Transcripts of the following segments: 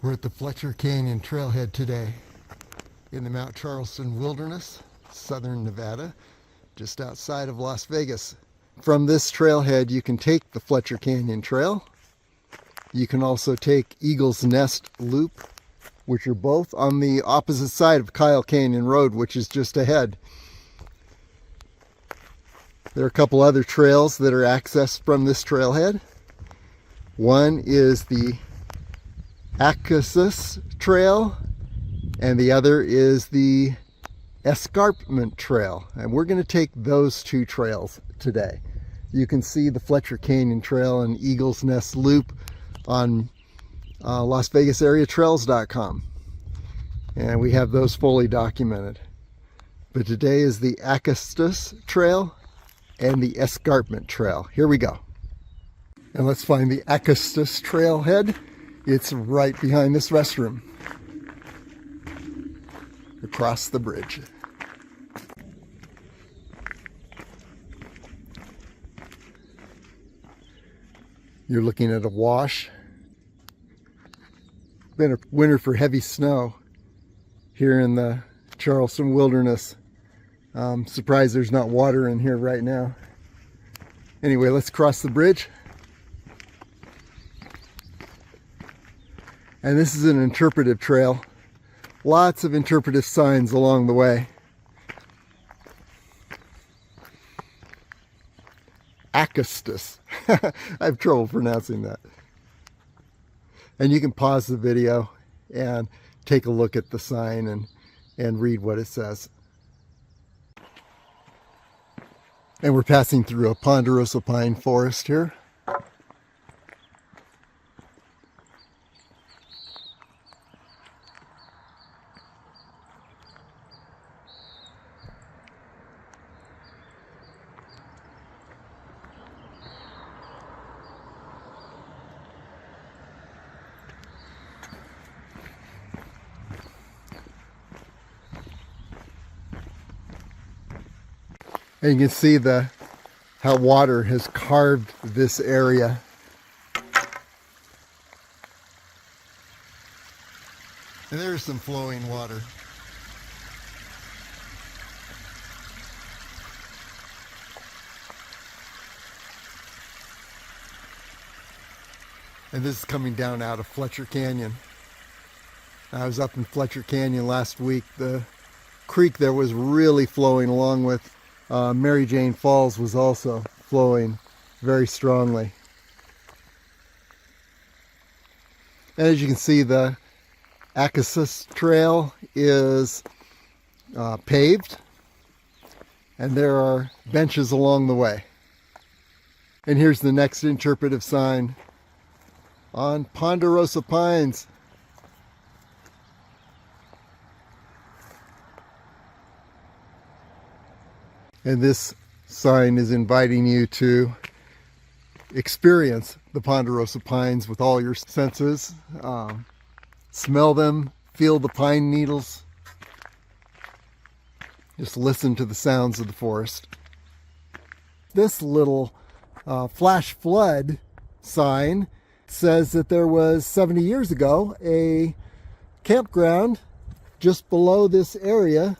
We're at the Fletcher Canyon Trailhead today in the Mount Charleston Wilderness, southern Nevada, just outside of Las Vegas. From this trailhead, you can take the Fletcher Canyon Trail. You can also take Eagle's Nest Loop, which are both on the opposite side of Kyle Canyon Road, which is just ahead. There are a couple other trails that are accessed from this trailhead. One is the Acastus Trail, and the other is the Escarpment Trail, and we're going to take those two trails today. You can see the Fletcher Canyon Trail and Eagle's Nest Loop on LasVegasAreaTrails.com, and we have those fully documented. But today is the Acastus Trail and the Escarpment Trail. Here we go. And let's find the Acastus Trailhead. It's right behind this restroom, across the bridge. You're looking at a wash. Been a winter for heavy snow here in the Charleston Wilderness. Surprised there's not water in here right now. Anyway, let's cross the bridge. And this is an interpretive trail. Lots of interpretive signs along the way. Augustus. I have trouble pronouncing that. And you can pause the video and take a look at the sign and read what it says. And we're passing through a ponderosa pine forest here. And you can see how water has carved this area. And there's some flowing water. And this is coming down out of Fletcher Canyon. I was up in Fletcher Canyon last week. The creek there was really flowing, along with Mary Jane Falls was also flowing very strongly. And as you can see, the Acastus Trail is paved, and there are benches along the way. And here's the next interpretive sign on ponderosa pines. And this sign is inviting you to experience the ponderosa pines with all your senses. Smell them, feel the pine needles. Just listen to the sounds of the forest. This little flash flood sign says that there was 70 years ago a campground just below this area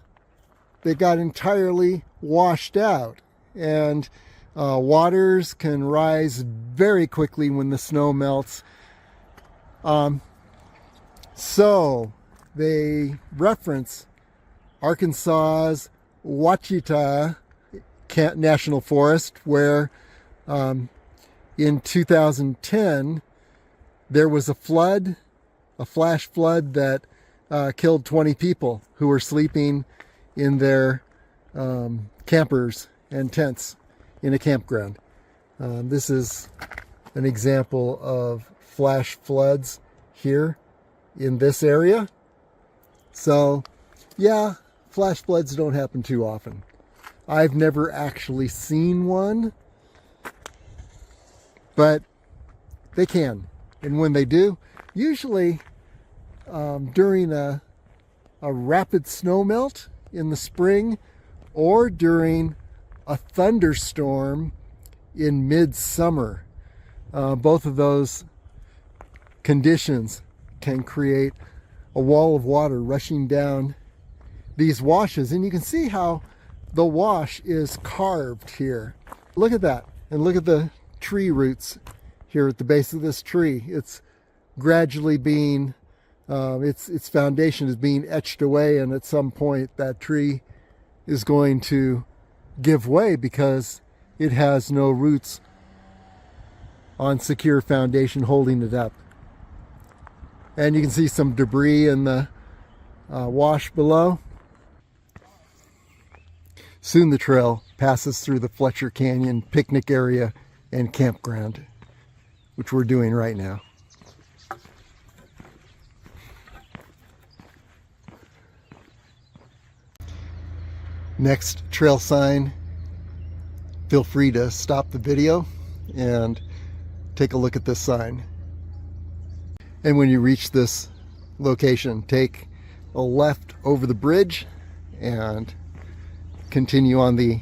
that got entirely washed out, and waters can rise very quickly when the snow melts. So they reference Arkansas's Ouachita National Forest, where in 2010 there was a flood, a flash flood that killed 20 people who were sleeping in their campers and tents in a campground. This is an example of flash floods here in this area. So yeah, flash floods don't happen too often. I've never actually seen one, but they can. And when they do, usually during a rapid snow melt in the spring, or during a thunderstorm in midsummer. Both of those conditions can create a wall of water rushing down these washes. And you can see how the wash is carved here. Look at that, and look at the tree roots here at the base of this tree. It's gradually being, its foundation is being etched away, and at some point that tree is going to give way because it has no roots on secure foundation holding it up. And you can see some debris in the wash below. Soon the trail passes through the Fletcher Canyon picnic area and campground, which we're doing right now. Next trail sign, feel free to stop the video and take a look at this sign. And when you reach this location, take a left over the bridge and continue on the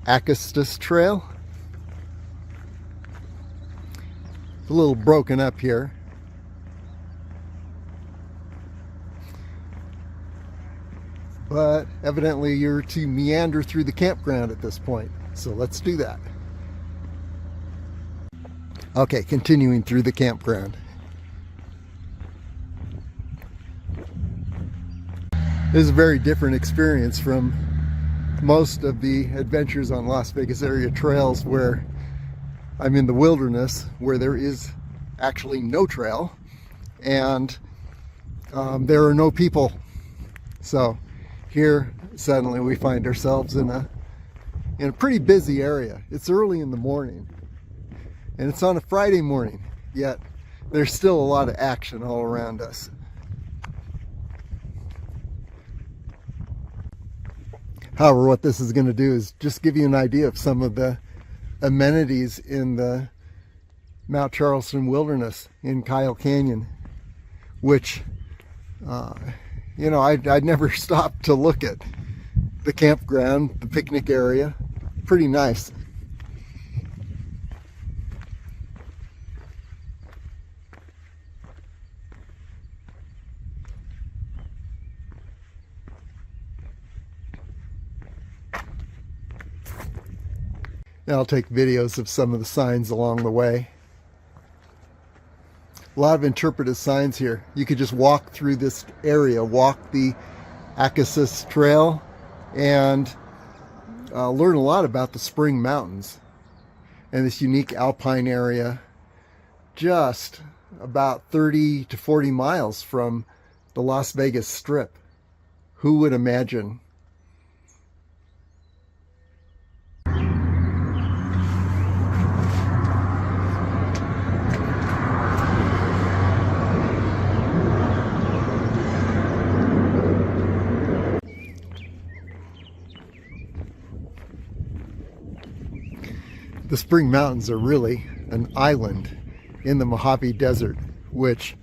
Acastus Trail. It's a little broken up here. But evidently you're to meander through the campground at this point. So let's do that. Okay, continuing through the campground. This is a very different experience from most of the adventures on Las Vegas area trails, where I'm in the wilderness, where there is actually no trail and there are no people. So here suddenly we find ourselves in a pretty busy area. It's early in the morning and it's on a Friday morning, yet there's still a lot of action all around us. However, what this is going to do is just give you an idea of some of the amenities in the Mount Charleston Wilderness in Kyle Canyon, which, you know, I'd never stopped to look at. The campground, the picnic area, pretty nice. And I'll take videos of some of the signs along the way. A lot of interpretive signs here. You could just walk through this area, walk the Acastus Trail, and learn a lot about the Spring Mountains and this unique alpine area just about 30 to 40 miles from the Las Vegas Strip. Who would imagine? The Spring Mountains are really an island in the Mojave Desert, which,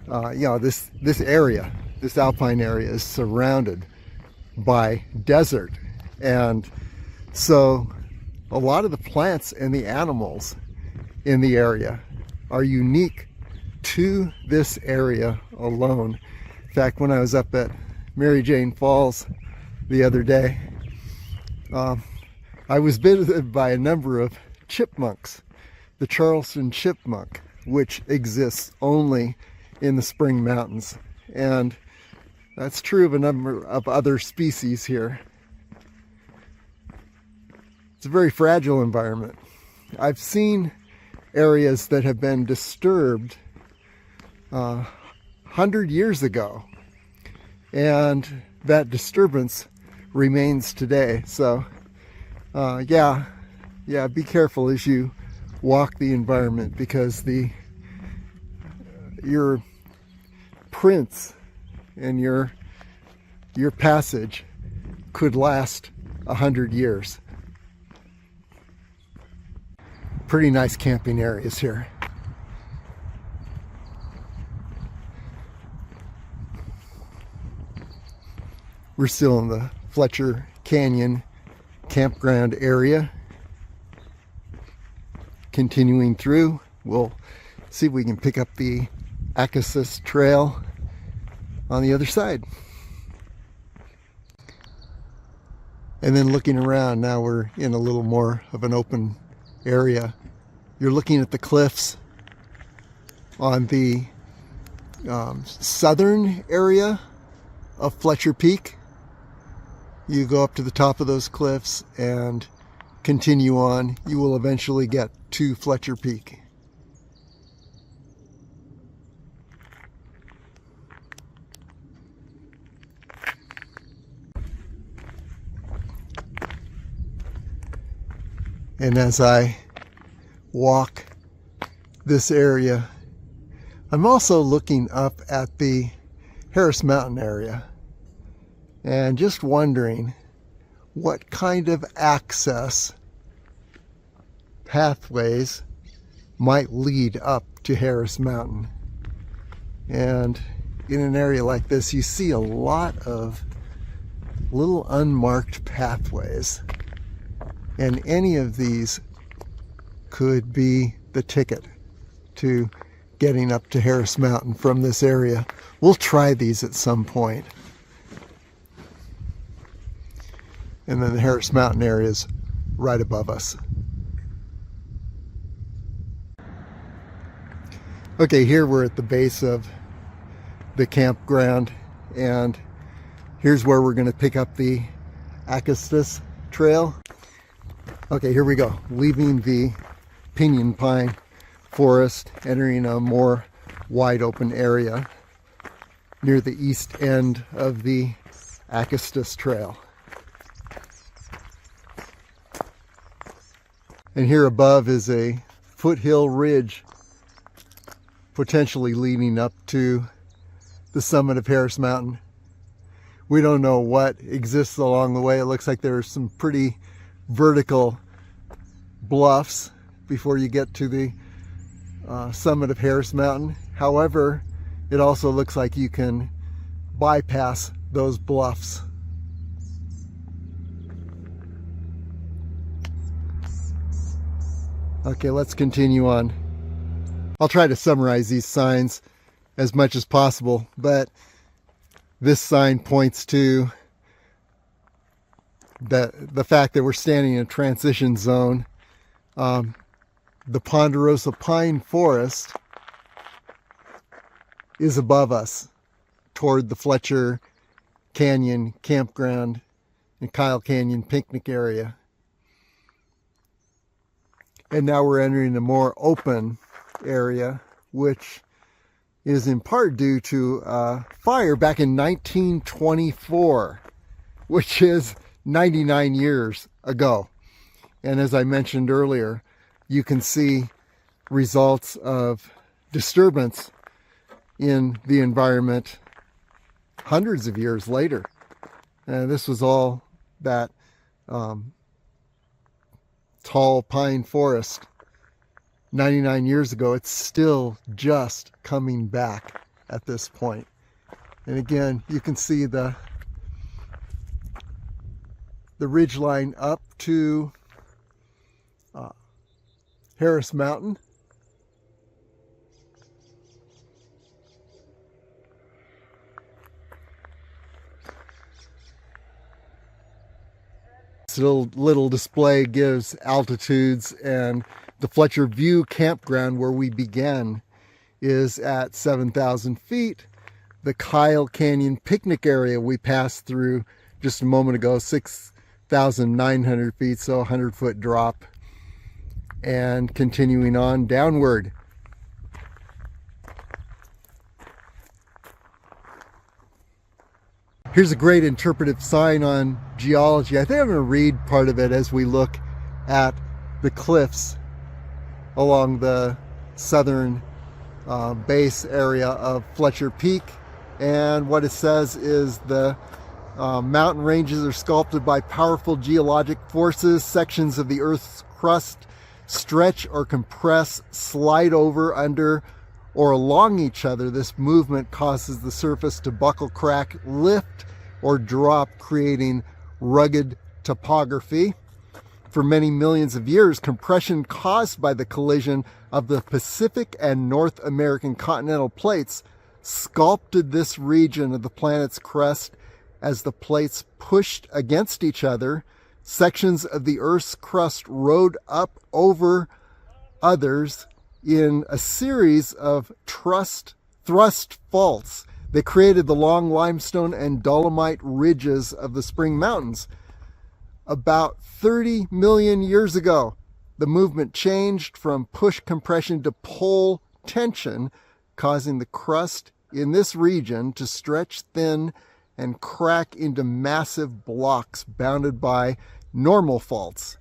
you know, this area, this alpine area, is surrounded by desert. And so a lot of the plants and the animals in the area are unique to this area alone. In fact, when I was up at Mary Jane Falls the other day, I was visited by a number of chipmunks, the Charleston chipmunk, which exists only in the Spring Mountains. And that's true of a number of other species here. It's a very fragile environment. I've seen areas that have been disturbed 100 years ago, and that disturbance remains today. So yeah, be careful as you walk the environment, because your prints and your passage could last 100 years. Pretty nice camping areas here. We're still in the Fletcher Canyon campground area. Continuing through, we'll see if we can pick up the Acastus Trail on the other side. And then looking around, now we're in a little more of an open area. You're looking at the cliffs on the southern area of Fletcher Peak. You go up to the top of those cliffs and continue on. You will eventually get to Fletcher Peak. And as I walk this area, I'm also looking up at the Harris Mountain area and just wondering what kind of access pathways might lead up to Harris Mountain. And in an area like this, you see a lot of little unmarked pathways. And any of these could be the ticket to getting up to Harris Mountain from this area. We'll try these at some point. And then the Harris Mountain area is right above us. Okay, here we're at the base of the campground, and here's where we're going to pick up the Acastus Trail. Okay, here we go. Leaving the pinyon pine forest, entering a more wide open area near the east end of the Acastus Trail. And here above is a foothill ridge, potentially leading up to the summit of Harris Mountain. We don't know what exists along the way. It looks like there's some pretty vertical bluffs before you get to the summit of Harris Mountain. However, it also looks like you can bypass those bluffs. Okay, let's continue on. I'll try to summarize these signs as much as possible, but this sign points to the fact that we're standing in a transition zone. The ponderosa pine forest is above us toward the Fletcher Canyon campground and Kyle Canyon picnic area. And now we're entering a more open area, which is in part due to a fire back in 1924, which is 99 years ago. And as I mentioned earlier, you can see results of disturbance in the environment hundreds of years later. And this was all that tall pine forest 99 years ago. It's still just coming back at this point. And again, you can see the ridgeline up to Harris Mountain. This little display gives altitudes, and the Fletcher View campground where we began is at 7,000 feet. The Kyle Canyon picnic area we passed through just a moment ago, 6,900 feet, so a 100-foot drop. And continuing on downward. Here's a great interpretive sign on Geology. I think I'm going to read part of it as we look at the cliffs along the southern base area of Fletcher Peak. And what it says is the mountain ranges are sculpted by powerful geologic forces. Sections of the Earth's crust stretch or compress, slide over, under, or along each other. This movement causes the surface to buckle, crack, lift, or drop, creating rugged topography. For many millions of years, compression caused by the collision of the Pacific and North American continental plates sculpted this region of the planet's crust. As the plates pushed against each other, sections of the Earth's crust rode up over others in a series of thrust faults that created the long limestone and dolomite ridges of the Spring Mountains. About 30 million years ago, the movement changed from push compression to pull tension, causing the crust in this region to stretch thin and crack into massive blocks bounded by normal faults.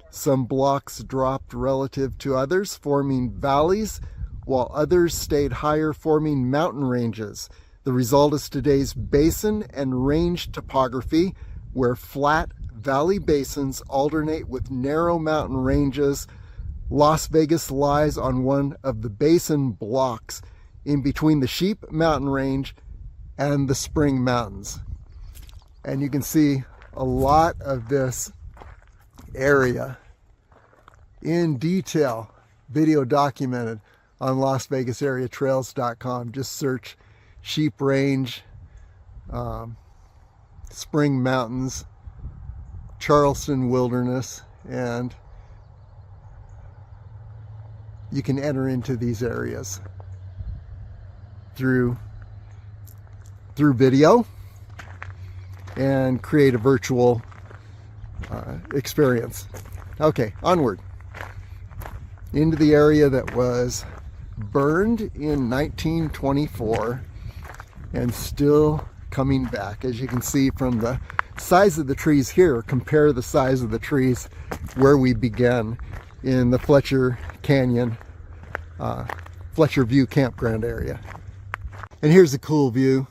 Some blocks dropped relative to others, forming valleys, while others stayed higher, forming mountain ranges. The result is today's basin and range topography, where flat valley basins alternate with narrow mountain ranges. Las Vegas lies on one of the basin blocks in between the Sheep Mountain Range and the Spring Mountains. And you can see a lot of this area in detail, video documented on LasVegasAreaTrails.com. Just search Sheep Range, Spring Mountains, Charleston Wilderness, and you can enter into these areas through video and create a virtual experience. Okay, onward into the area that was burned in 1924 and still coming back. As you can see from the size of the trees here, compare the size of the trees where we began in the Fletcher Canyon, Fletcher View campground area. And here's a cool view.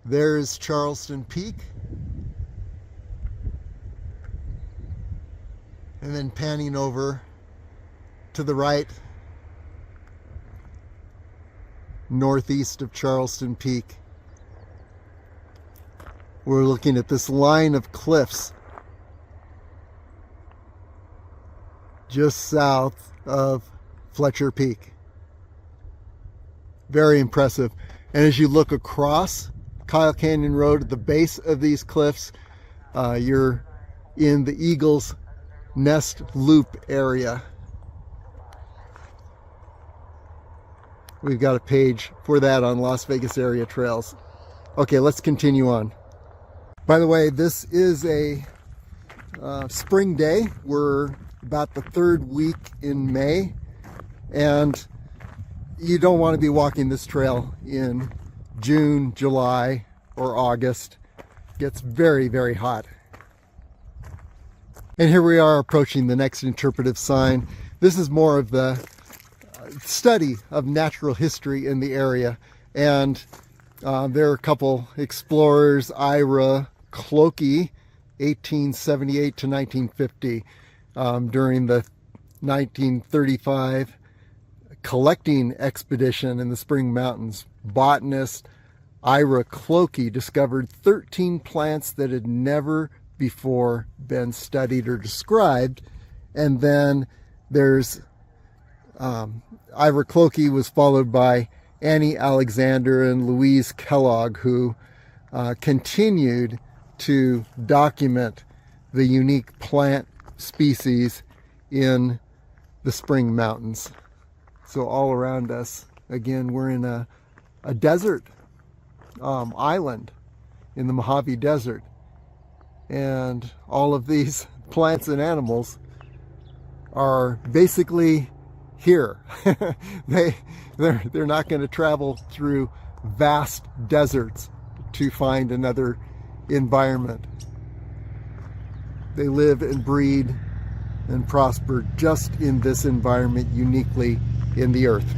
There's Charleston Peak. And then panning over to the right, northeast of Charleston Peak, we're looking at this line of cliffs just south of Fletcher Peak. Very impressive. And as you look across Kyle Canyon Road at the base of these cliffs, you're in the Eagle's Nest Loop area. We've got a page for that on Las Vegas Area Trails. Okay, let's continue on. By the way, this is a spring day. We're about the third week in May, and you don't want to be walking this trail in June, July, or August. It gets very, very hot. And here we are approaching the next interpretive sign. This is more of the study of natural history in the area. And there are a couple explorers, Ira Clokey, 1878 to 1950, during the 1935 collecting expedition in the Spring Mountains. Botanist Ira Clokey discovered 13 plants that had never before been studied or described. And then there's Ira Clokey was followed by Annie Alexander and Louise Kellogg, who continued to document the unique plant species in the Spring Mountains. So all around us, again, we're in a desert island in the Mojave Desert. And all of these plants and animals are basically here. They're not going to travel through vast deserts to find another environment. They live and breed and prosper just in this environment, uniquely in the earth.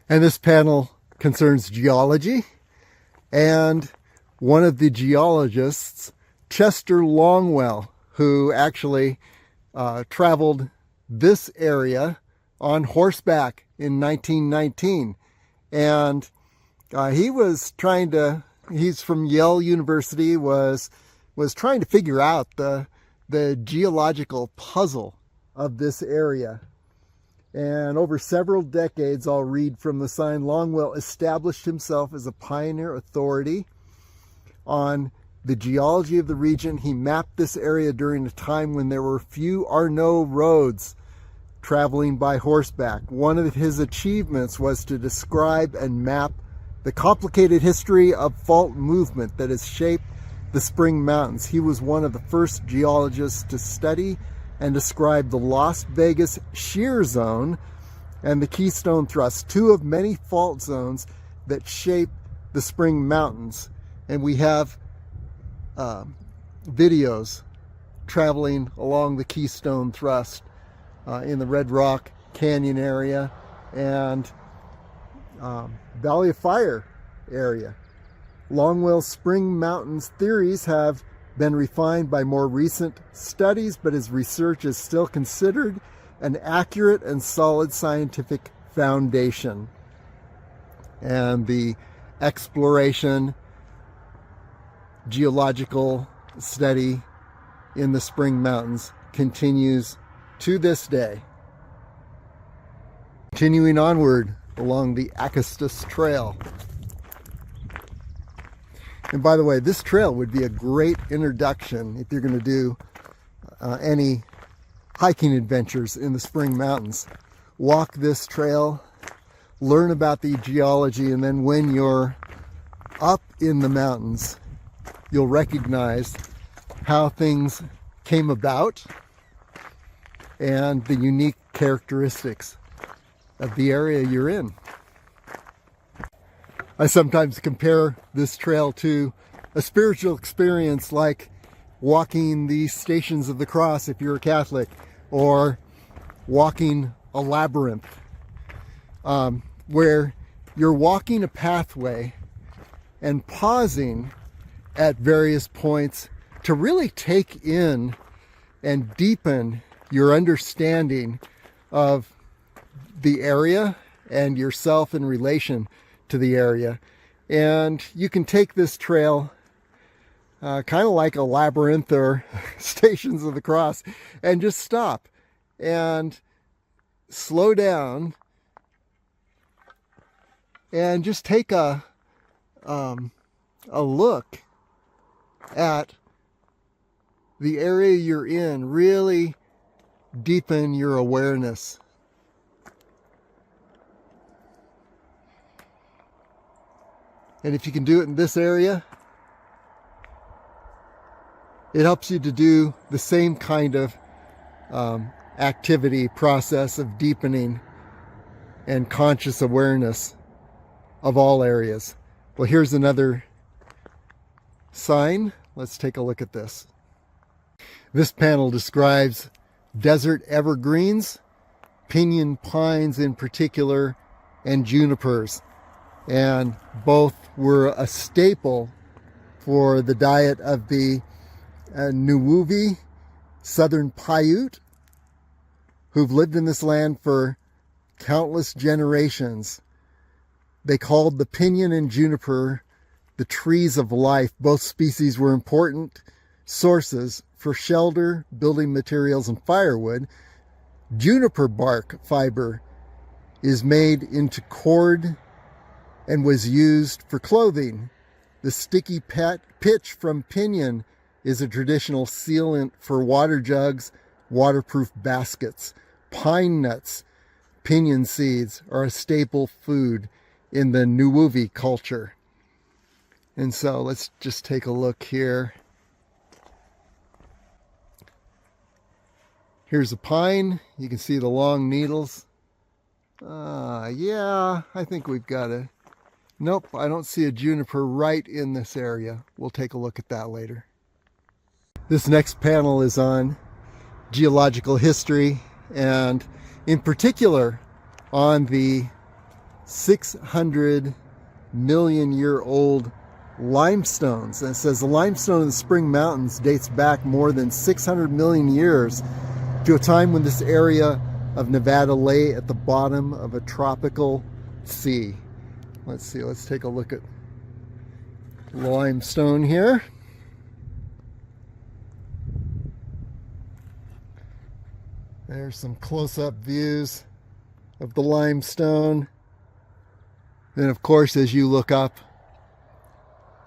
And this panel concerns geology, and one of the geologists, Chester Longwell, who actually traveled this area on horseback in 1919. And he was he's from Yale University, was trying to figure out the the geological puzzle of this area. And over several decades, I'll read from the sign, Longwell established himself as a pioneer authority on the geology of the region. He mapped this area during a time when there were few or no roads traveling by horseback. One of his achievements was to describe and map the complicated history of fault movement that has shaped the Spring Mountains. He was one of the first geologists to study and describe the Las Vegas Shear Zone and the Keystone Thrust, two of many fault zones that shape the Spring Mountains. And we have videos traveling along the Keystone Thrust in the Red Rock Canyon area and Valley of Fire area. Longwell's Spring Mountains theories have been refined by more recent studies, but his research is still considered an accurate and solid scientific foundation. And the exploration, geological study in the Spring Mountains continues to this day. Continuing onward along the Acastus Trail. And by the way, this trail would be a great introduction if you're going to do any hiking adventures in the Spring Mountains. Walk this trail, learn about the geology, and then when you're up in the mountains, you'll recognize how things came about and the unique characteristics of the area you're in. I sometimes compare this trail to a spiritual experience like walking the Stations of the Cross if you're a Catholic, or walking a labyrinth, where you're walking a pathway and pausing at various points to really take in and deepen your understanding of the area and yourself in relation to the area. And you can take this trail kind of like a labyrinth or Stations of the Cross and just stop and slow down and just take a look at the area you're in. Really deepen your awareness. And if you can do it in this area, it helps you to do the same kind of activity process of deepening and conscious awareness of all areas. Well, here's another sign. Let's take a look at this. This panel describes desert evergreens, pinyon pines in particular, and junipers. And both were a staple for the diet of the Nuwuvi Southern Paiute, who've lived in this land for countless generations. They called the pinyon and juniper the trees of life. Both species were important sources for shelter, building materials, and firewood. Juniper bark fiber is made into cord and was used for clothing. The sticky pitch from pinyon is a traditional sealant for water jugs, waterproof baskets. Pine nuts, pinyon seeds, are a staple food in the Nuwuvi culture. And so let's just take a look here. Here's a pine. You can see the long needles. Yeah, I think we've got a... Nope, I don't see a juniper right in this area. We'll take a look at that later. This next panel is on geological history, and in particular on the 600 million year old limestones. And it says the limestone of the Spring Mountains dates back more than 600 million years to a time when this area of Nevada lay at the bottom of a tropical sea. Let's see, let's take a look at limestone here. There's some close-up views of the limestone. Then, of course, as you look up,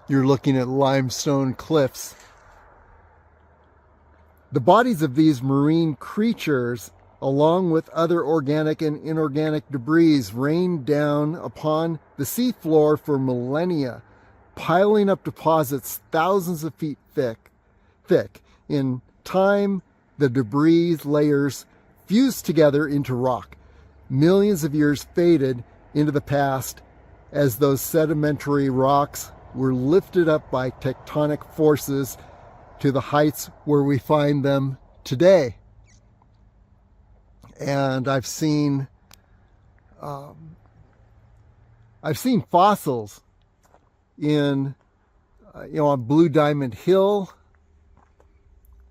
you're looking at limestone cliffs. The bodies of these marine creatures, along with other organic and inorganic debris, rained down upon the seafloor for millennia, piling up deposits thousands of feet thick. In time, the debris layers fused together into rock. Millions of years faded into the past as those sedimentary rocks were lifted up by tectonic forces to the heights where we find them today. And I've seen fossils in on Blue Diamond Hill,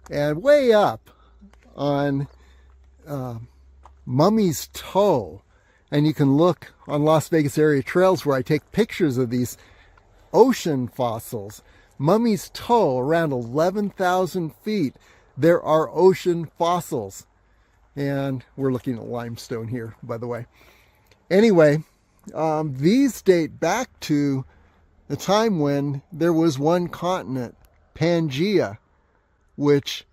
and way up on Mummy's Toe. And you can look on Las Vegas area trails where I take pictures of these ocean fossils. Mummy's Toe, around 11,000 feet, there are ocean fossils. And we're looking at limestone here, by the way. Anyway, these date back to the time when there was one continent, Pangaea, which,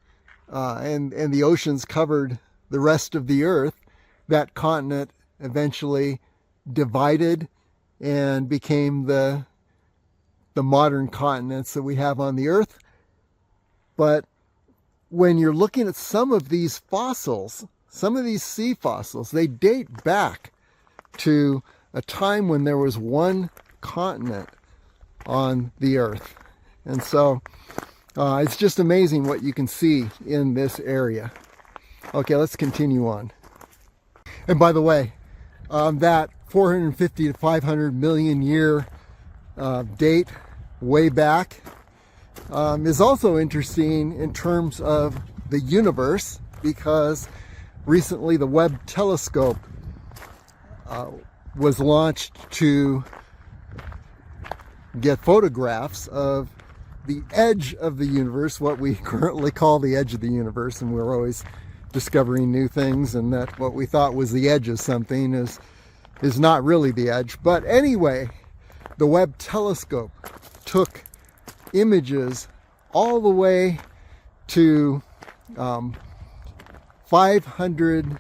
and the oceans covered the rest of the earth. That continent eventually divided and became the modern continents that we have on the earth. But when you're looking at some of these fossils, some of these sea fossils, they date back to a time when there was one continent on the earth. And so it's just amazing what you can see in this area. Okay, let's continue on. And by the way, that 450 to 500 million year date way back is also interesting in terms of the universe, because recently the Webb telescope was launched to get photographs of the edge of the universe, what we currently call the edge of the universe, and we're always discovering new things, and that what we thought was the edge of something is not really the edge. But anyway, the Webb telescope took images all the way to 500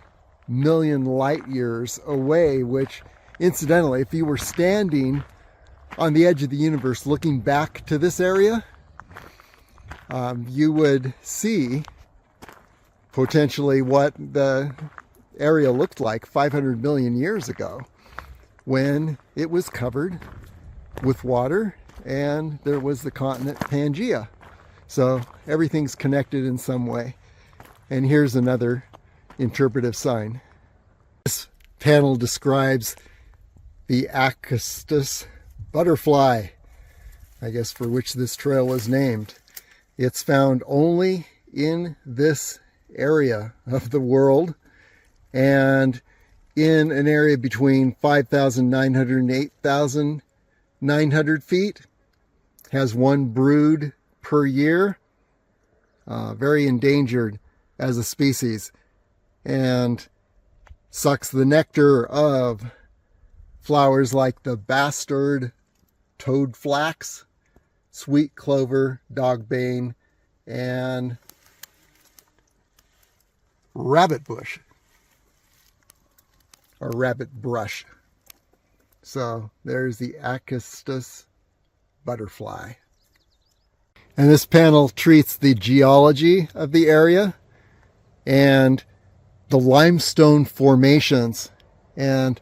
million light years away, which incidentally, if you were standing on the edge of the universe looking back to this area, you would see potentially what the area looked like 500 million years ago, when it was covered with water and there was the continent Pangaea. So everything's connected in some way. And here's another interpretive sign. This panel describes the Acastus butterfly, I guess, for which this trail was named. It's found only in this area of the world, and in an area between 5,900 and 8,900 feet. Has one brood per year. Very endangered as a species, and sucks the nectar of flowers like the bastard toadflax, sweet clover, dogbane, and rabbit bush, or rabbit brush. So there's the Acastus butterfly. And this panel treats the geology of the area and the limestone formations. And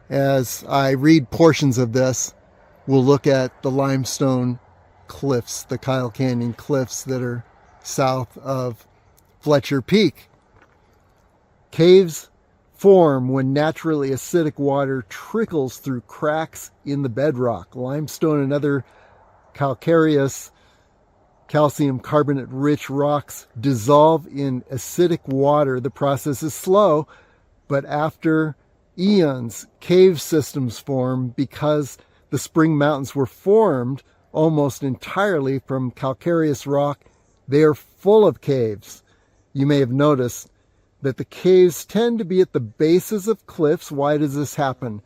as I read portions of this, we'll look at the limestone cliffs, the Kyle Canyon cliffs that are south of Fletcher Peak. Caves form when naturally acidic water trickles through cracks in the bedrock. Limestone and other calcareous, calcium carbonate rich rocks dissolve in acidic water. The process is slow, but after eons, cave systems form because the spring mountains were formed almost entirely from calcareous rock. They are full of caves. You may have noticed that the caves tend to be at the bases of cliffs. Why does this happen?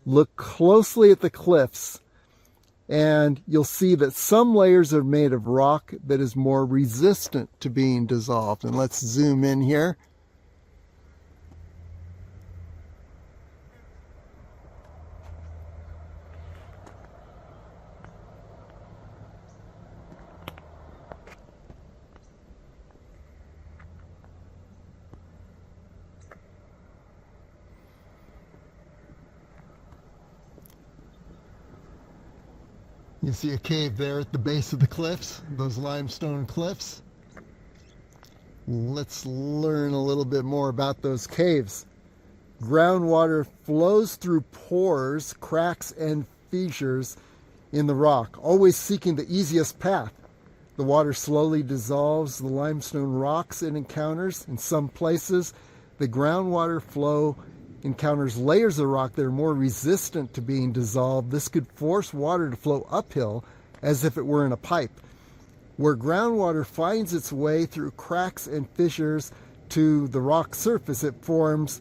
Look closely at the cliffs, and you'll see that some layers are made of rock that is more resistant to being dissolved. And let's zoom in here. You see a cave there at the base of the cliffs, those limestone cliffs. Let's learn a little bit more about those caves. Groundwater flows through pores, cracks, and fissures in the rock, always seeking the easiest path. The water slowly dissolves the limestone rocks it encounters. In some places, the groundwater flow encounters layers of rock that are more resistant to being dissolved. This could force water to flow uphill as if it were in a pipe. Where groundwater finds its way through cracks and fissures to the rock surface, it forms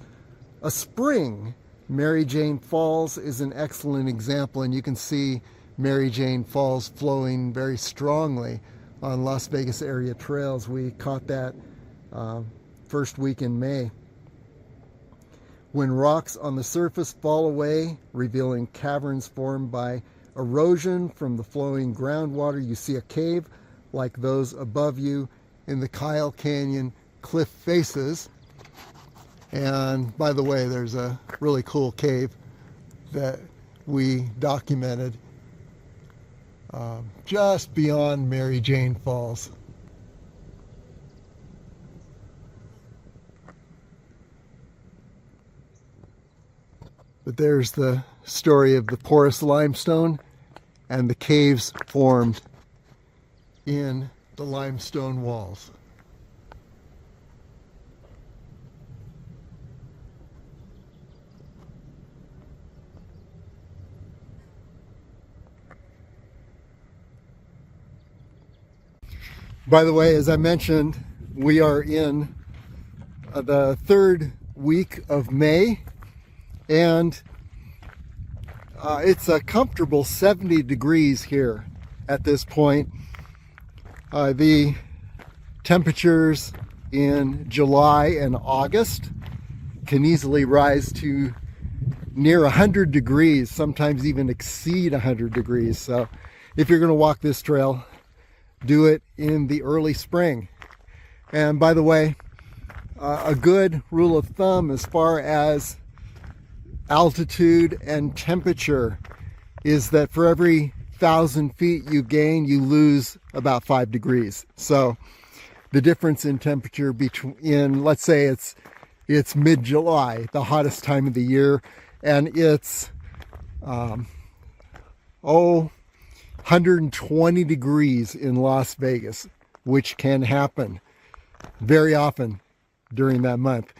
a spring. Mary Jane Falls is an excellent example, and you can see Mary Jane Falls flowing very strongly on Las Vegas area trails. We caught that first week in May. When rocks on the surface fall away, revealing caverns formed by erosion from the flowing groundwater, you see a cave like those above you in the Kyle Canyon cliff faces. And by the way, there's a really cool cave that we documented just beyond Mary Jane Falls. But there's the story of the porous limestone and the caves formed in the limestone walls. By the way, as I mentioned, we are in the third week of May, and it's a comfortable 70 degrees here at this point. The temperatures in July and August can easily rise to near 100 degrees, sometimes even exceed 100 degrees. So if you're going to walk this trail, do it in the early spring. And by the way, a good rule of thumb as far as altitude and temperature is that for every 1,000 feet you gain, you lose about 5 degrees. So the difference in temperature between, let's say it's mid-July, the hottest time of the year, and it's 120 degrees in Las Vegas, which can happen very often during that month.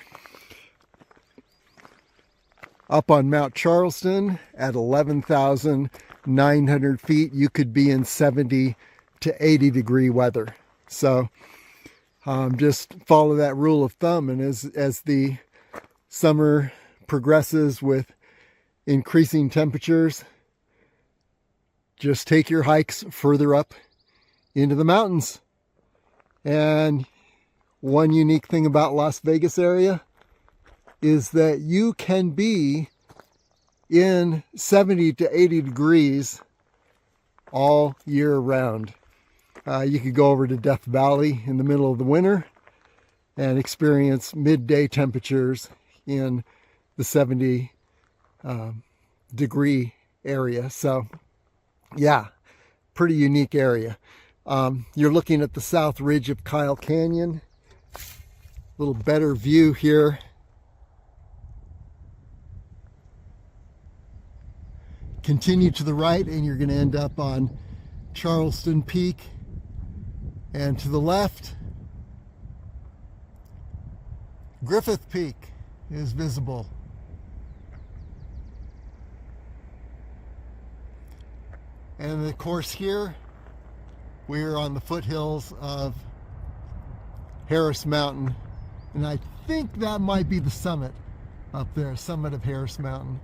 Up on Mount Charleston at 11,900 feet, you could be in 70 to 80 degree weather. So just follow that rule of thumb, and as the summer progresses with increasing temperatures, just take your hikes further up into the mountains. And one unique thing about Las Vegas area is that you can be in 70 to 80 degrees all year round. You could go over to Death Valley in the middle of the winter and experience midday temperatures in the 70 degree area. So yeah, pretty unique area. You're looking at the south ridge of Kyle Canyon. A little better view here. Continue to the right and you're going to end up on Charleston Peak. And to the left, Griffith Peak is visible. And of course here, we're on the foothills of Harris Mountain And I think that might be the summit up there, summit of Harris Mountain.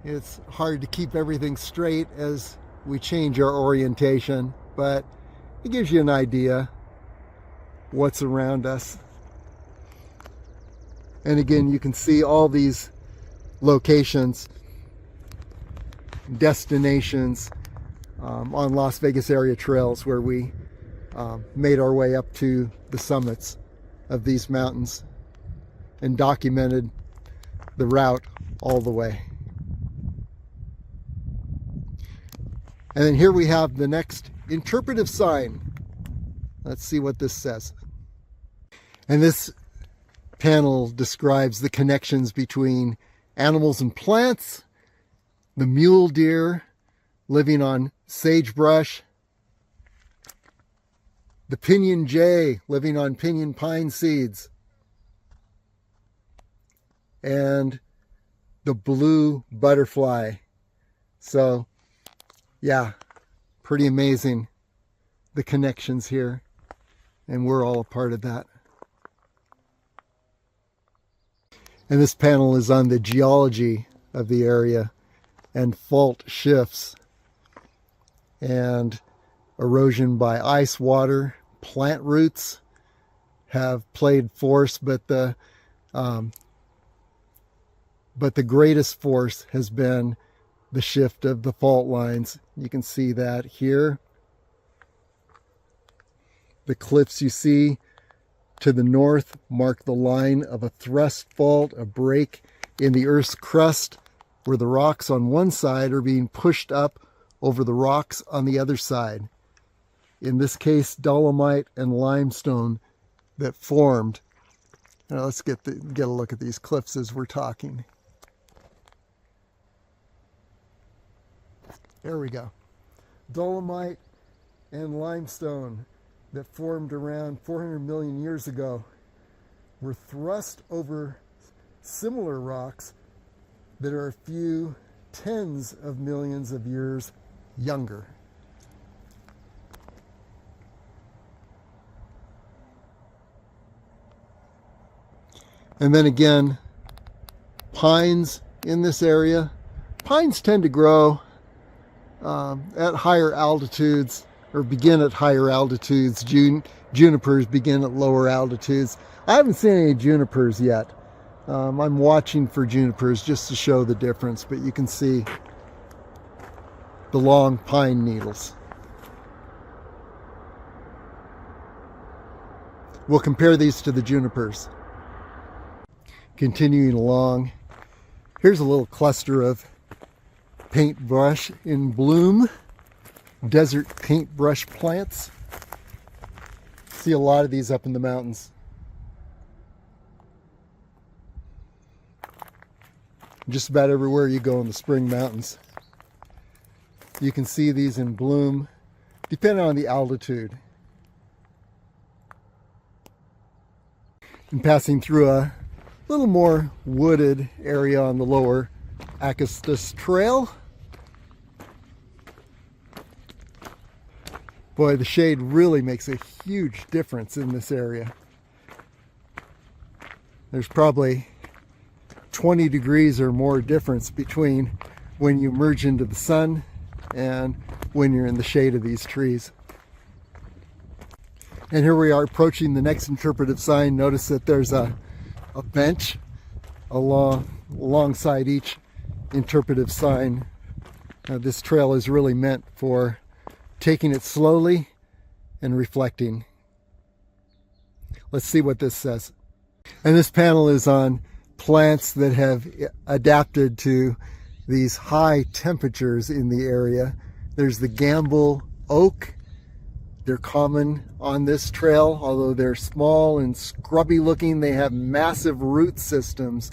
It's hard to keep everything straight as we change our orientation, but it gives you an idea what's around us. And again, you can see all these locations, destinations on Las Vegas area trails where we made our way up to the summits of these mountains and documented the route all the way. And then here we have the next interpretive sign. Let's see what this says. And this panel describes the connections between animals and plants, the mule deer living on sagebrush, the pinyon jay living on pinyon pine seeds, and the blue butterfly. So, yeah, pretty amazing, the connections here, and we're all a part of that. And this panel is on the geology of the area and fault shifts and erosion by ice water. Plant roots have played force, but the greatest force has been the shift of the fault lines. You can see that here. The cliffs you see to the north mark the line of a thrust fault, a break in the Earth's crust, where the rocks on one side are being pushed up over the rocks on the other side. In this case, dolomite and limestone that formed. Now let's get a look at these cliffs as we're talking. There we go. Dolomite and limestone that formed around 400 million years ago were thrust over similar rocks that are a few tens of millions of years younger. And then again, pines in this area. Pines tend to grow at higher altitudes, or begin at higher altitudes. Junipers begin at lower altitudes. I haven't seen any junipers yet. I'm watching for junipers just to show the difference, but you can see the long pine needles. We'll compare these to the junipers. Continuing along, here's a little cluster of paintbrush in bloom, desert paintbrush plants. See a lot of these up in the mountains. Just about everywhere you go in the spring mountains, you can see these in bloom, depending on the altitude. And passing through a little more wooded area on the lower Acastus Trail. Boy, the shade really makes a huge difference in this area. There's probably 20 degrees or more difference between when you emerge into the sun and when you're in the shade of these trees. And here we are approaching the next interpretive sign. Notice that there's a bench alongside each interpretive sign. This trail is really meant for taking it slowly and reflecting. Let's see what this says. And this panel is on plants that have adapted to these high temperatures in the area. There's the Gamble oak. They're common on this trail, although they're small and scrubby looking. They have massive root systems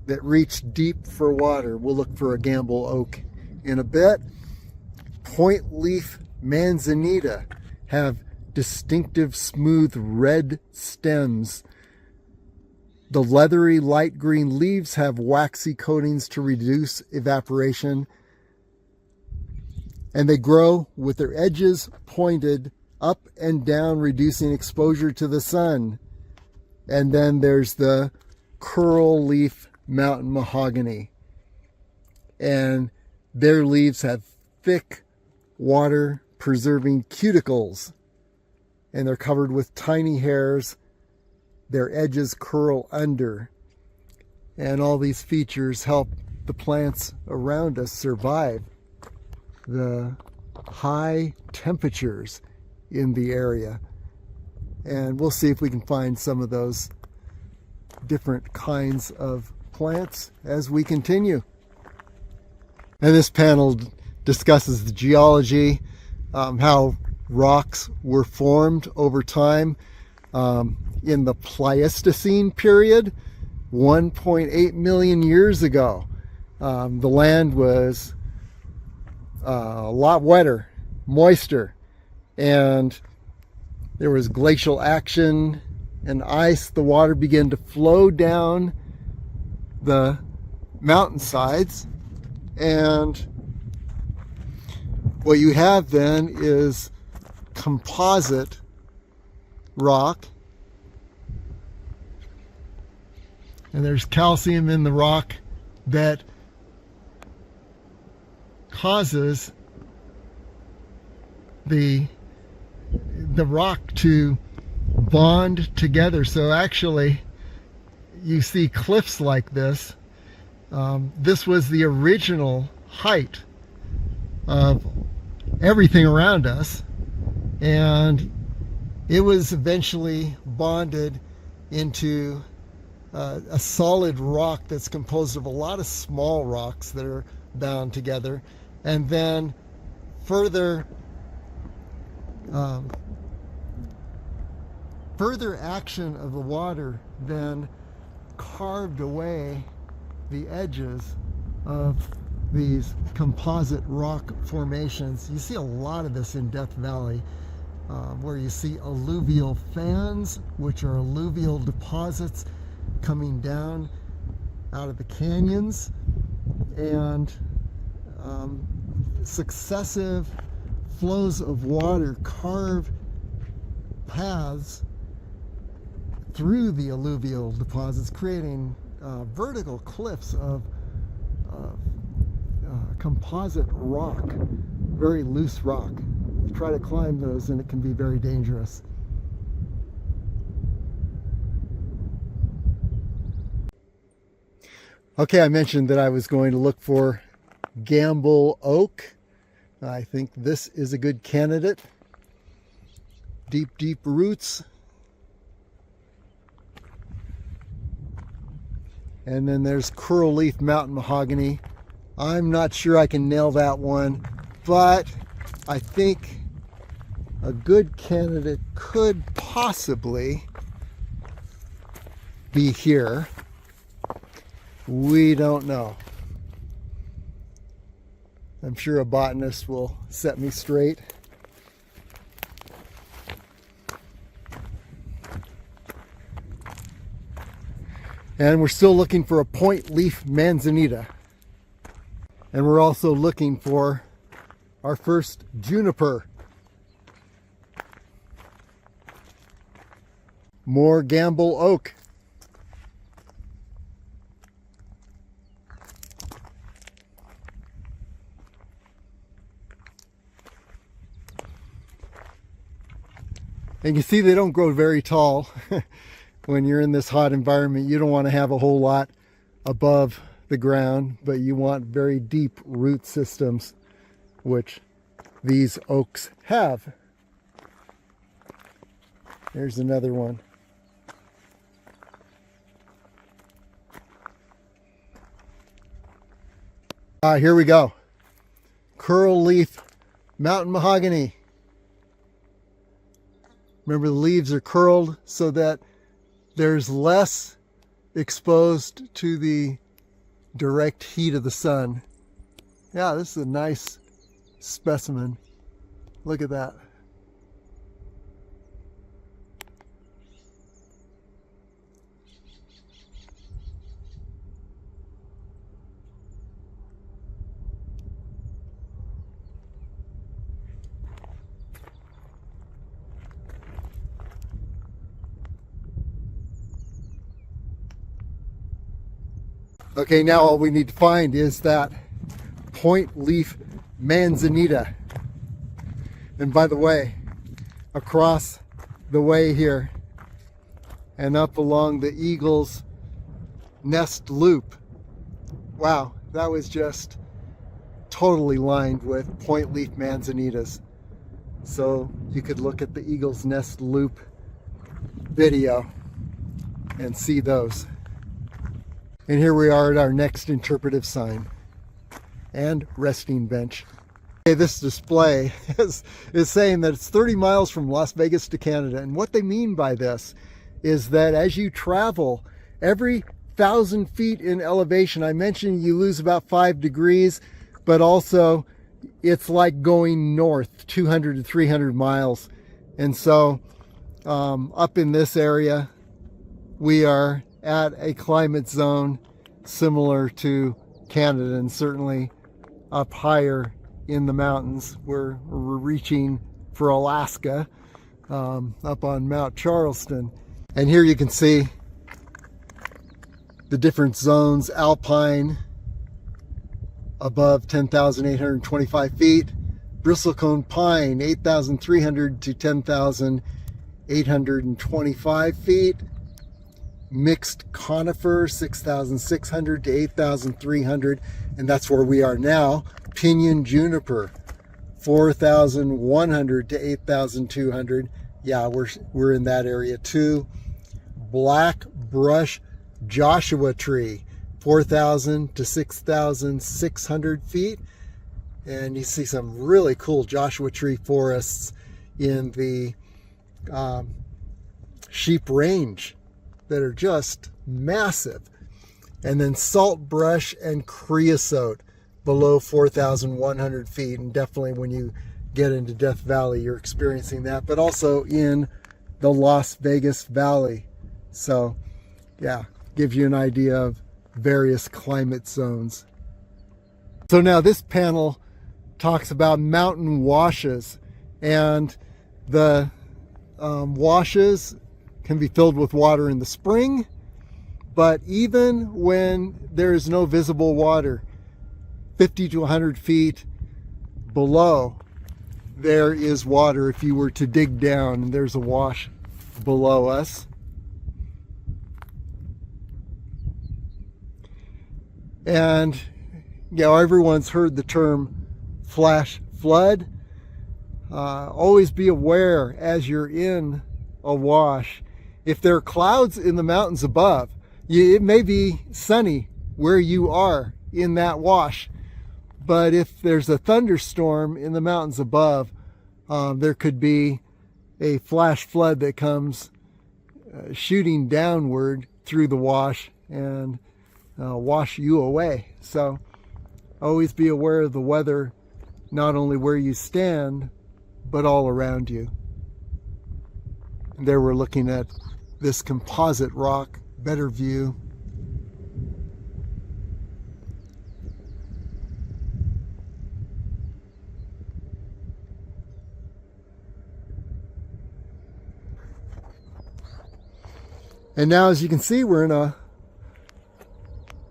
that reach deep for water. We'll look for a Gamble oak in a bit. Point leaf manzanita have distinctive smooth red stems. The leathery light green leaves have waxy coatings to reduce evaporation, and they grow with their edges pointed up and down, reducing exposure to the sun. And then there's the coral leaf mountain mahogany. And their leaves have thick, water-preserving cuticles. And they're covered with tiny hairs. Their edges curl under. And all these features help the plants around us survive the high temperatures in the area. And we'll see if we can find some of those different kinds of plants as we continue. And this panel discusses the geology, how rocks were formed over time. In the Pleistocene period, 1.8 million years ago, the land was a lot wetter, moister, and there was glacial action and ice. The water began to flow down the mountainsides, and what you have then is composite rock, and there's calcium in the rock that causes the rock to bond together. So actually you see cliffs like this. This was the original height of everything around us, and it was eventually bonded into a solid rock that's composed of a lot of small rocks that are bound together, and then further action of the water then carved away the edges of these composite rock formations. You see a lot of this in Death Valley, where you see alluvial fans, which are alluvial deposits coming down out of the canyons, and successive flows of water carve paths through the alluvial deposits, creating vertical cliffs of composite rock, very loose rock. You try to climb those and it can be very dangerous. Okay, I mentioned that I was going to look for Gamble oak. I think this is a good candidate. Deep, deep roots. And then there's coral leaf mountain mahogany. I'm not sure I can nail that one, but I think a good candidate could possibly be here. We don't know. I'm sure a botanist will set me straight. And we're still looking for a point leaf manzanita. And we're also looking for our first juniper. More Gamble oak. And you see they don't grow very tall. When you're in this hot environment, you don't want to have a whole lot above the ground, but you want very deep root systems, which these oaks have. There's another one. Here we go. Coral leaf mountain mahogany. Remember, the leaves are curled so that there's less exposed to the direct heat of the sun. Yeah, this is a nice specimen. Look at that. Okay, now all we need to find is that point leaf manzanita. And by the way, across the way here and up along the eagle's nest loop, wow, that was just totally lined with point leaf manzanitas. So you could look at the eagle's nest loop video and see those. And here we are at our next interpretive sign and resting bench. Okay, this display is saying that it's 30 miles from Las Vegas to Canada. And what they mean by this is that as you travel, every 1,000 feet in elevation, I mentioned you lose about 5 degrees, but also it's like going north 200 to 300 miles. And so up in this area, we are at a climate zone similar to Canada, and certainly up higher in the mountains. We're reaching for Alaska, up on Mount Charleston. And here you can see the different zones. Alpine above 10,825 feet, bristlecone pine 8,300 to 10,825 feet, mixed conifer 6,600 to 8,300, and that's where we are now. Pinyon juniper 4,100 to 8,200. Yeah, we're in that area too. Black brush Joshua tree 4,000 to 6,600 feet, and you see some really cool Joshua tree forests in the Sheep Range that are just massive. And then salt brush and creosote below 4,100 feet. And definitely when you get into Death Valley, you're experiencing that, but also in the Las Vegas Valley. So yeah, gives you an idea of various climate zones. So now this panel talks about mountain washes, and the washes can be filled with water in the spring, but even when there is no visible water, 50 to 100 feet below, there is water. If you were to dig down, and there's a wash below us. And you know, everyone's heard the term flash flood. Always be aware as you're in a wash. If there are clouds in the mountains above, it may be sunny where you are in that wash. But if there's a thunderstorm in the mountains above, there could be a flash flood that comes shooting downward through the wash and wash you away. So always be aware of the weather, not only where you stand, but all around you. And there we're looking at this composite rock, better view. And now, as you can see, we're in a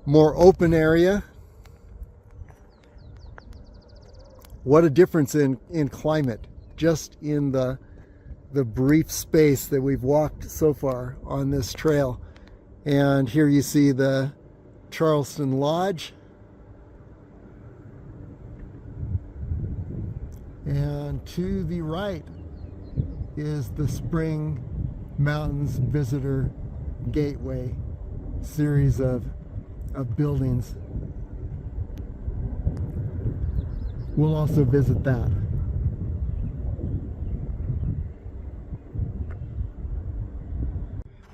more open area. What a difference in climate, just in the brief space that we've walked so far on this trail. And here you see the Charleston Lodge. And to the right is the Spring Mountains Visitor Gateway, series of buildings. We'll also visit that.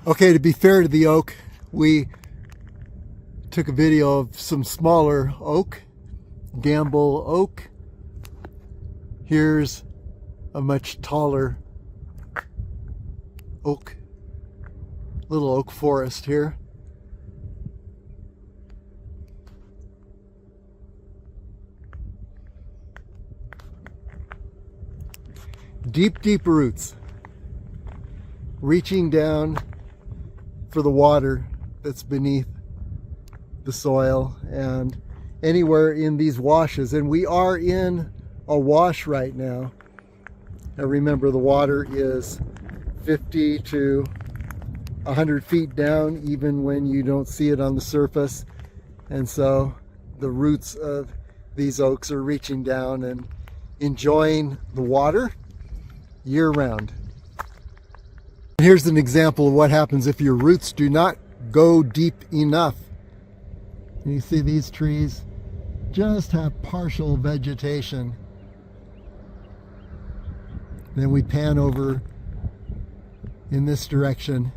Okay, to be fair to the oak, we took a video of some smaller oak, Gamble oak. Here's a much taller oak, little oak forest here. Deep, deep roots, reaching down for the water that's beneath the soil and anywhere in these washes. And we are in a wash right now. Now remember, the water is 50 to 100 feet down even when you don't see it on the surface. And so the roots of these oaks are reaching down and enjoying the water year-round. Here's an example of what happens if your roots do not go deep enough. You see these trees just have partial vegetation. Then we pan over in this direction,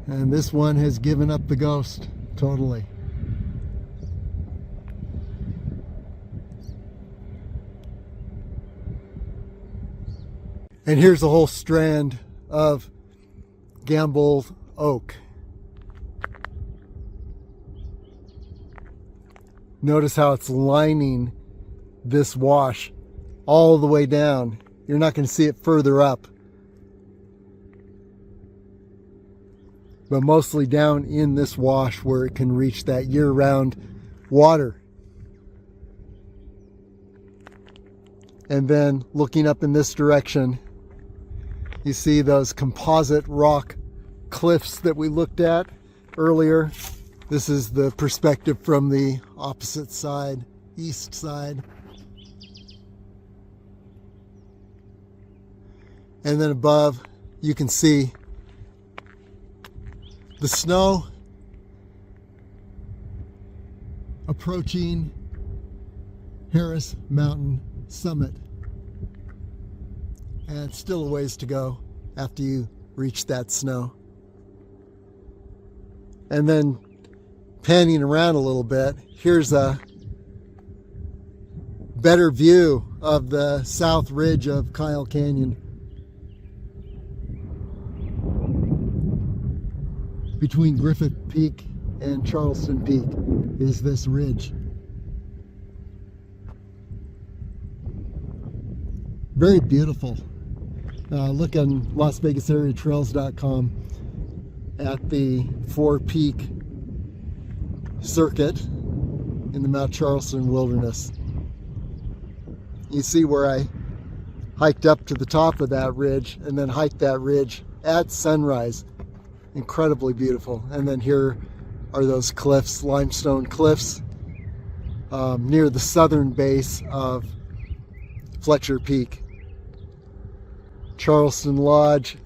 and this one has given up the ghost totally. And here's a whole strand of gambled oak. Notice how it's lining this wash all the way down. You're not going to see it further up, but mostly down in this wash where it can reach that year-round water. And then looking up in this direction, you see those composite rock cliffs that we looked at earlier. This is the perspective from the opposite side, east side. And then above, you can see the snow approaching Harris Mountain summit. And it's still a ways to go after you reach that snow. And then panning around a little bit, here's a better view of the south ridge of Kyle Canyon. Between Griffith Peak and Charleston Peak is this ridge. Very beautiful. Look on LasVegasAreaTrails.com at the 4 Peak circuit in the Mount Charleston Wilderness. You see where I hiked up to the top of that ridge and then hiked that ridge at sunrise. Incredibly beautiful. And then here are those cliffs, limestone cliffs, near the southern base of Fletcher Peak. Charleston Lodge,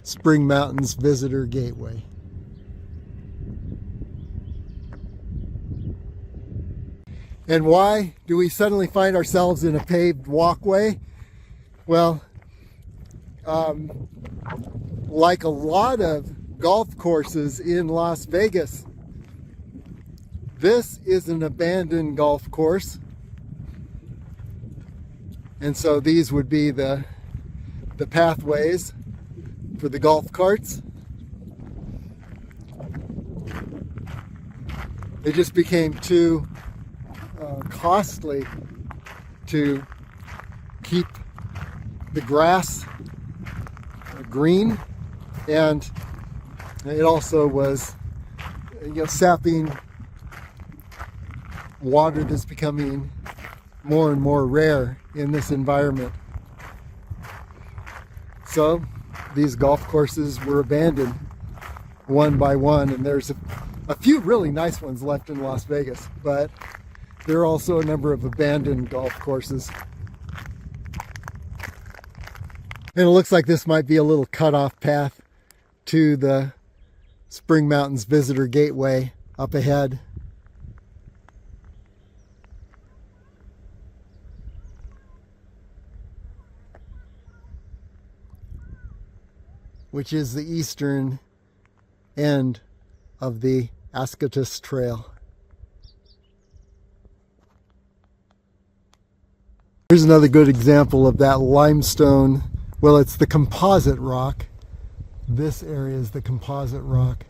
Spring Mountains Visitor Gateway. And why do we suddenly find ourselves in a paved walkway? Well, like a lot of golf courses in Las Vegas, this is an abandoned golf course. And so these would be the pathways for the golf carts. It just became too costly to keep the grass green, and it also was, sapping water that's becoming more and more rare in this environment. So these golf courses were abandoned one by one, and there's a few really nice ones left in Las Vegas, but there are also a number of abandoned golf courses. And it looks like this might be a little cutoff path to the Spring Mountains Visitor Gateway up ahead. Which is the eastern end of the Acastus Trail. Here's another good example of that limestone. Well, it's the composite rock. This area is the composite rock.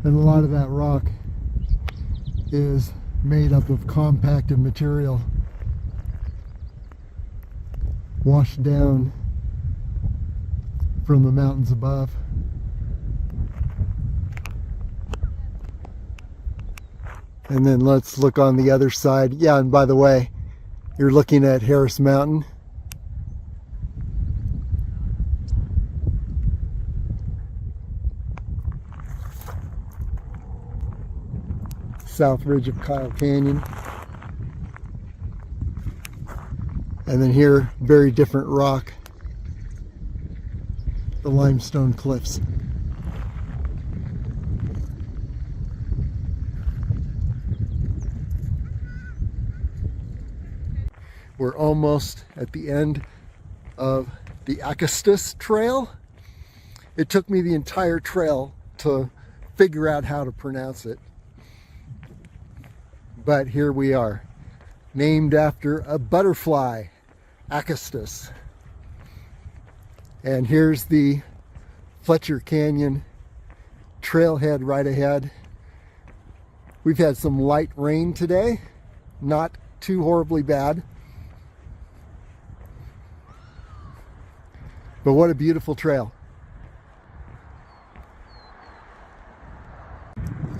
And a lot of that rock is made up of compacted material washed down from the mountains above. And then let's look on the other side. Yeah, and by the way, you're looking at Harris Mountain. South ridge of Kyle Canyon. And then here, very different rock, the limestone cliffs. We're almost at the end of the Acastus Trail. It took me the entire trail to figure out how to pronounce it. But here we are, named after a butterfly, Acastus. And here's the Fletcher Canyon Trailhead right ahead. We've had some light rain today, not too horribly bad. But what a beautiful trail.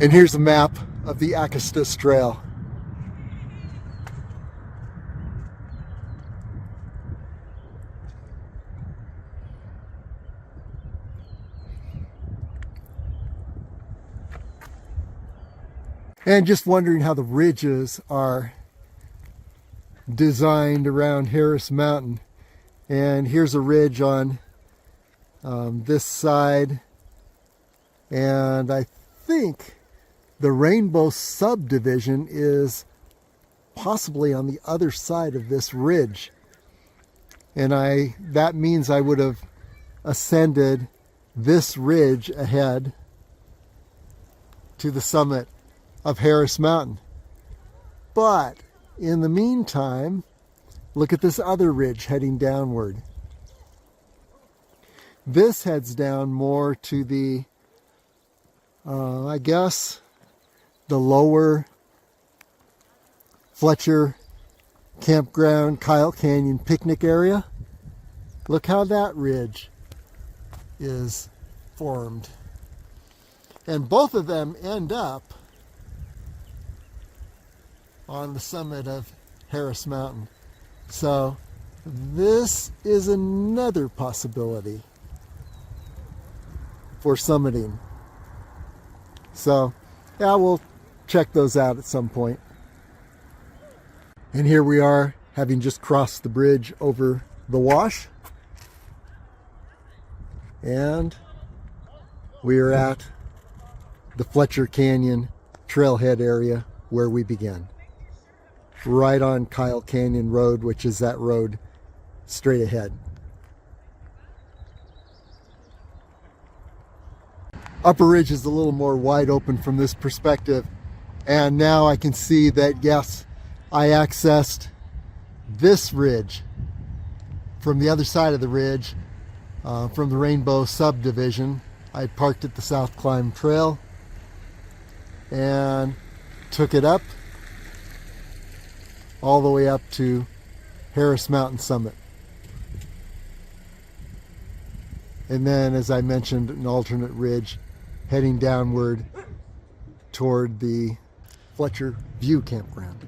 And here's a map of the Acastus Trail. And just wondering how the ridges are designed around Harris Mountain. And here's a ridge on this side, and I think the Rainbow subdivision is possibly on the other side of this ridge. And that means I would have ascended this ridge ahead to the summit of Harris Mountain. But in the meantime, look at this other ridge heading downward. This heads down more to the, I guess, the lower Fletcher Campground, Kyle Canyon picnic area. Look how that ridge is formed. And both of them end up on the summit of Harris Mountain. So this is another possibility for summiting. So yeah, we'll check those out at some point. And here we are, having just crossed the bridge over the wash. And we are at the Fletcher Canyon Trailhead area where we began. Right on Kyle Canyon Road, which is that road straight ahead. Upper Ridge is a little more wide open from this perspective, and now I can see that, yes, I accessed this ridge from the other side of the ridge, from the Rainbow subdivision. I parked at the South Climb Trail and took it up all the way up to Harris Mountain summit. And then, as I mentioned, an alternate ridge heading downward toward the Fletcher View Campground.